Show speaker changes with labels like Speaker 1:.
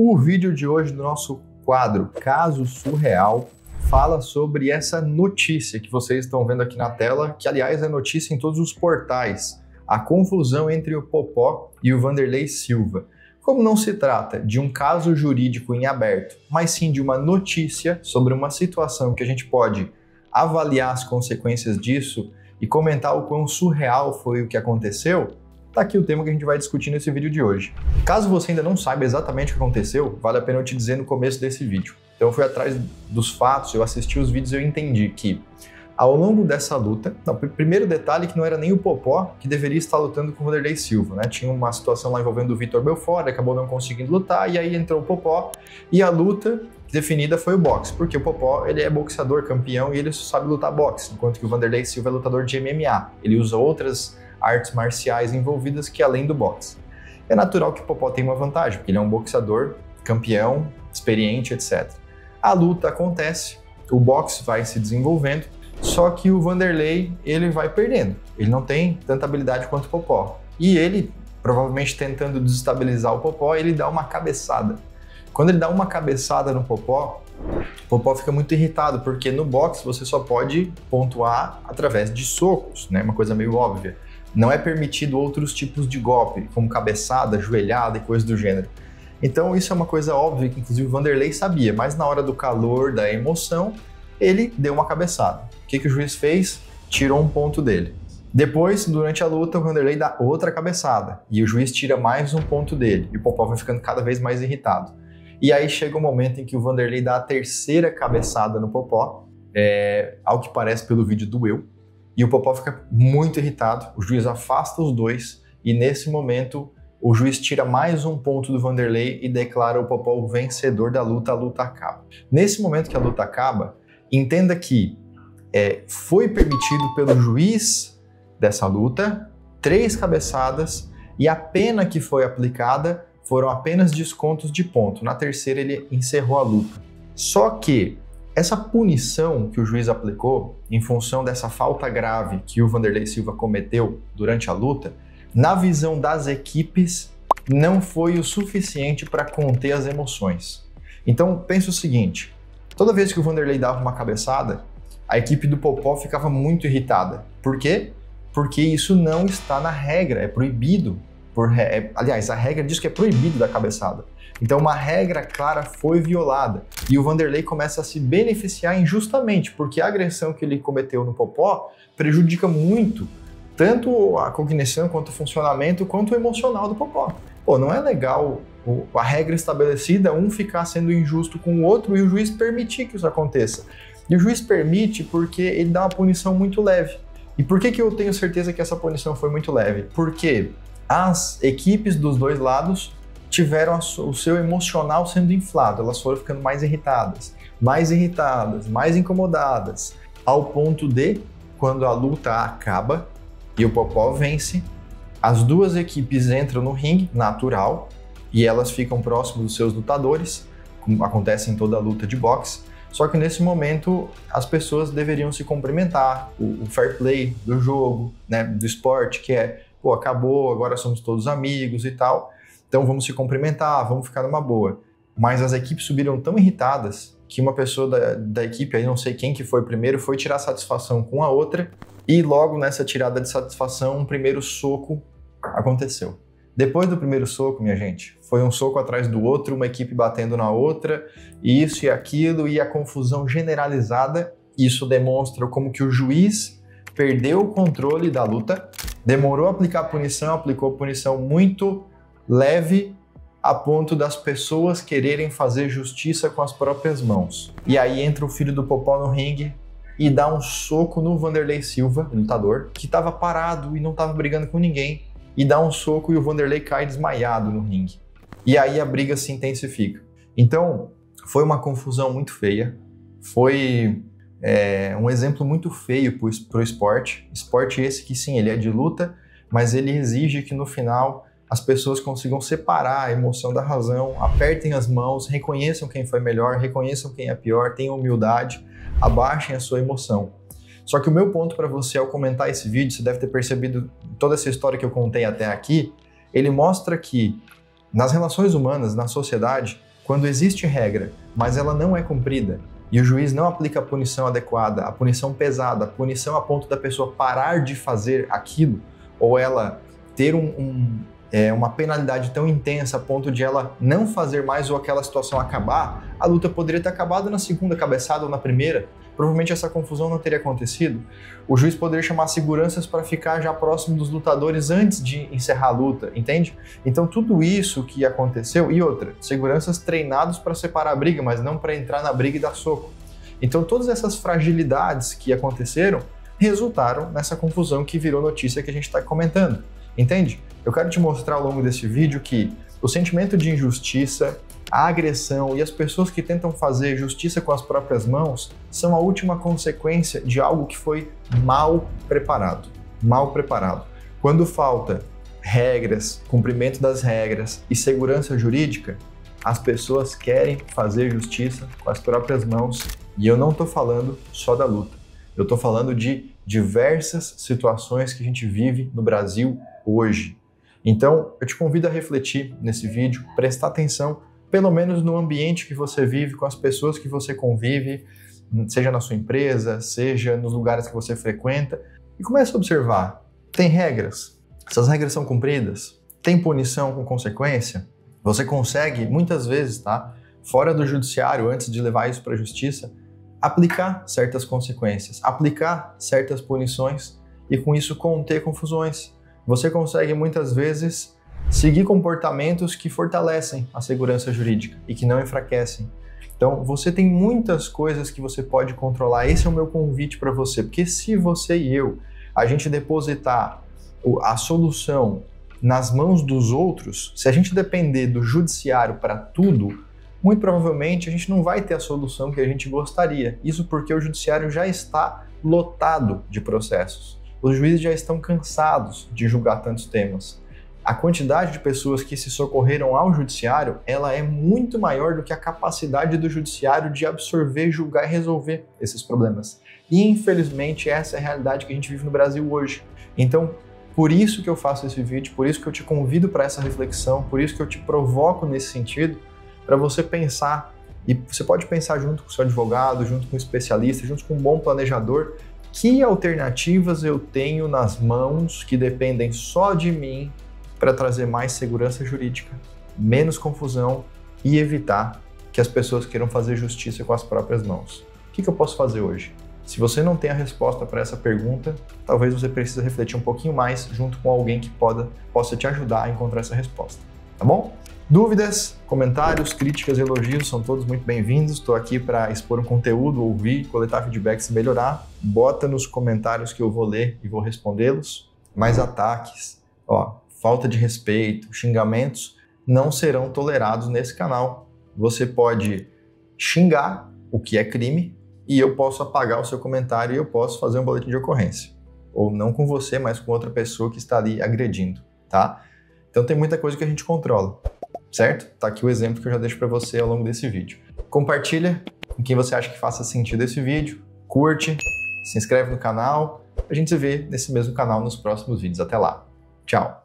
Speaker 1: O vídeo de hoje do nosso quadro Caso Surreal fala sobre essa notícia que vocês estão vendo aqui na tela, que aliás é notícia em todos os portais, a confusão entre o Popó e o Wanderlei Silva. Como não se trata de um caso jurídico em aberto, mas sim de uma notícia sobre uma situação que a gente pode avaliar as consequências disso e comentar o quão surreal foi o que aconteceu, tá aqui o tema que a gente vai discutir nesse vídeo de hoje. Caso você ainda não saiba exatamente o que aconteceu, vale a pena eu te dizer no começo desse vídeo. Então eu fui atrás dos fatos, eu assisti os vídeos e eu entendi que ao longo dessa luta, primeiro detalhe que não era nem o Popó que deveria estar lutando com o Wanderlei Silva, né? Tinha uma situação lá envolvendo o Vitor Belfort, acabou não conseguindo lutar, e aí entrou o Popó, e a luta definida foi o boxe, porque o Popó ele é boxeador campeão e ele só sabe lutar boxe, enquanto que o Wanderlei Silva é lutador de MMA, ele usa outras artes marciais envolvidas que além do boxe. É natural que o Popó tenha uma vantagem, porque ele é um boxeador campeão, experiente, etc. A luta acontece, o boxe vai se desenvolvendo, só que o Wanderlei ele vai perdendo. Ele não tem tanta habilidade quanto o Popó. E ele, provavelmente tentando desestabilizar o Popó, ele dá uma cabeçada. Quando ele dá uma cabeçada no Popó, o Popó fica muito irritado, porque no boxe você só pode pontuar através de socos, né? Uma coisa meio óbvia. Não é permitido outros tipos de golpe, como cabeçada, joelhada e coisas do gênero. Então isso é uma coisa óbvia que inclusive o Wanderlei sabia, mas na hora do calor, da emoção, ele deu uma cabeçada. O que o juiz fez? Tirou um ponto dele. Depois, durante a luta, o Wanderlei dá outra cabeçada e o juiz tira mais um ponto dele e o Popó vai ficando cada vez mais irritado. E aí chega o momento em que o Wanderlei dá a terceira cabeçada no Popó, ao que parece pelo vídeo doeu, e o Popó fica muito irritado, o juiz afasta os dois e nesse momento o juiz tira mais um ponto do Wanderlei e declara o Popó o vencedor da luta, a luta acaba. Nesse momento que a luta acaba, entenda que foi permitido pelo juiz dessa luta 3 cabeçadas e a pena que foi aplicada foram apenas descontos de ponto. Na terceira ele encerrou a luta. Só que essa punição que o juiz aplicou em função dessa falta grave que o Wanderlei Silva cometeu durante a luta, na visão das equipes, não foi o suficiente para conter as emoções. Então pensa o seguinte, toda vez que o Wanderlei dava uma cabeçada, a equipe do Popó ficava muito irritada. Por quê? Porque isso não está na regra, é proibido. Aliás, a regra diz que é proibido dar cabeçada. Então uma regra clara foi violada e o Wanderlei começa a se beneficiar injustamente, porque a agressão que ele cometeu no Popó prejudica muito tanto a cognição, quanto o funcionamento, quanto o emocional do Popó. Pô, não é legal a regra estabelecida, um ficar sendo injusto com o outro e o juiz permitir que isso aconteça. E o juiz permite porque ele dá uma punição muito leve. E por que eu tenho certeza que essa punição foi muito leve? Porque as equipes dos dois lados tiveram o seu emocional sendo inflado, elas foram ficando mais irritadas, mais incomodadas, ao ponto de, quando a luta acaba e o Popó vence, as duas equipes entram no ringue, natural, e elas ficam próximas dos seus lutadores, como acontece em toda a luta de boxe, só que nesse momento as pessoas deveriam se cumprimentar, o fair play do jogo, né, do esporte, que é, pô, acabou, agora somos todos amigos e tal, então vamos se cumprimentar, vamos ficar numa boa. Mas as equipes subiram tão irritadas que uma pessoa da equipe, aí não sei quem que foi primeiro, foi tirar satisfação com a outra e logo nessa tirada de satisfação, um primeiro soco aconteceu. Depois do primeiro soco, minha gente, foi um soco atrás do outro, uma equipe batendo na outra, isso e aquilo, e a confusão generalizada. Isso demonstra como que o juiz perdeu o controle da luta, demorou a aplicar a punição, aplicou punição muito leve, a ponto das pessoas quererem fazer justiça com as próprias mãos. E aí entra o filho do Popó no ringue e dá um soco no Wanderlei Silva, lutador, que estava parado e não estava brigando com ninguém, e dá um soco e o Wanderlei cai desmaiado no ringue. E aí a briga se intensifica. Então, foi uma confusão muito feia, foi um exemplo muito feio para o esporte. Esporte esse que sim, ele é de luta, mas ele exige que no final as pessoas consigam separar a emoção da razão, apertem as mãos, reconheçam quem foi melhor, reconheçam quem é pior, tenham humildade, abaixem a sua emoção. Só que o meu ponto para você ao comentar esse vídeo, você deve ter percebido toda essa história que eu contei até aqui, ele mostra que nas relações humanas, na sociedade, quando existe regra, mas ela não é cumprida, e o juiz não aplica a punição adequada, a punição pesada, a punição a ponto da pessoa parar de fazer aquilo, ou ela ter uma penalidade tão intensa a ponto de ela não fazer mais ou aquela situação acabar, a luta poderia ter acabado na segunda cabeçada ou na primeira. Provavelmente essa confusão não teria acontecido. O juiz poderia chamar seguranças para ficar já próximo dos lutadores antes de encerrar a luta, entende? Então tudo isso que aconteceu, e outra, seguranças treinados para separar a briga, mas não para entrar na briga e dar soco. Então todas essas fragilidades que aconteceram resultaram nessa confusão que virou notícia que a gente está comentando, entende? Eu quero te mostrar ao longo desse vídeo que o sentimento de injustiça, a agressão e as pessoas que tentam fazer justiça com as próprias mãos são a última consequência de algo que foi mal preparado. Mal preparado. Quando falta regras, cumprimento das regras e segurança jurídica, as pessoas querem fazer justiça com as próprias mãos. E eu não estou falando só da luta. Eu estou falando de diversas situações que a gente vive no Brasil hoje. Então, eu te convido a refletir nesse vídeo, prestar atenção pelo menos no ambiente que você vive, com as pessoas que você convive, seja na sua empresa, seja nos lugares que você frequenta, e comece a observar. Tem regras? Essas regras são cumpridas? Tem punição com consequência? Você consegue, muitas vezes, tá, fora do judiciário, antes de levar isso para a justiça, aplicar certas consequências, aplicar certas punições e com isso conter confusões. Você consegue, muitas vezes, seguir comportamentos que fortalecem a segurança jurídica e que não enfraquecem. Então, você tem muitas coisas que você pode controlar. Esse é o meu convite para você, porque se você e eu, a gente depositar a solução nas mãos dos outros, se a gente depender do judiciário para tudo, muito provavelmente a gente não vai ter a solução que a gente gostaria. Isso porque o judiciário já está lotado de processos. Os juízes já estão cansados de julgar tantos temas. A quantidade de pessoas que se socorreram ao judiciário, ela é muito maior do que a capacidade do judiciário de absorver, julgar e resolver esses problemas. E, infelizmente, essa é a realidade que a gente vive no Brasil hoje. Então, por isso que eu faço esse vídeo, por isso que eu te convido para essa reflexão, por isso que eu te provoco nesse sentido, para você pensar, e você pode pensar junto com o seu advogado, junto com um especialista, junto com um bom planejador, que alternativas eu tenho nas mãos que dependem só de mim para trazer mais segurança jurídica, menos confusão e evitar que as pessoas queiram fazer justiça com as próprias mãos. O que eu posso fazer hoje? Se você não tem a resposta para essa pergunta, talvez você precise refletir um pouquinho mais junto com alguém que possa te ajudar a encontrar essa resposta, tá bom? Dúvidas, comentários, críticas, elogios são todos muito bem-vindos. Estou aqui para expor um conteúdo, ouvir, coletar feedbacks e melhorar. Bota nos comentários que eu vou ler e vou respondê-los. Mais ataques, falta de respeito, xingamentos não serão tolerados nesse canal. Você pode xingar, o que é crime, e eu posso apagar o seu comentário e eu posso fazer um boletim de ocorrência. Ou não com você, mas com outra pessoa que está ali agredindo, tá? Então tem muita coisa que a gente controla, certo? Tá aqui o exemplo que eu já deixo para você ao longo desse vídeo. Compartilha com quem você acha que faça sentido esse vídeo, curte, se inscreve no canal, a gente se vê nesse mesmo canal nos próximos vídeos. Até lá, tchau!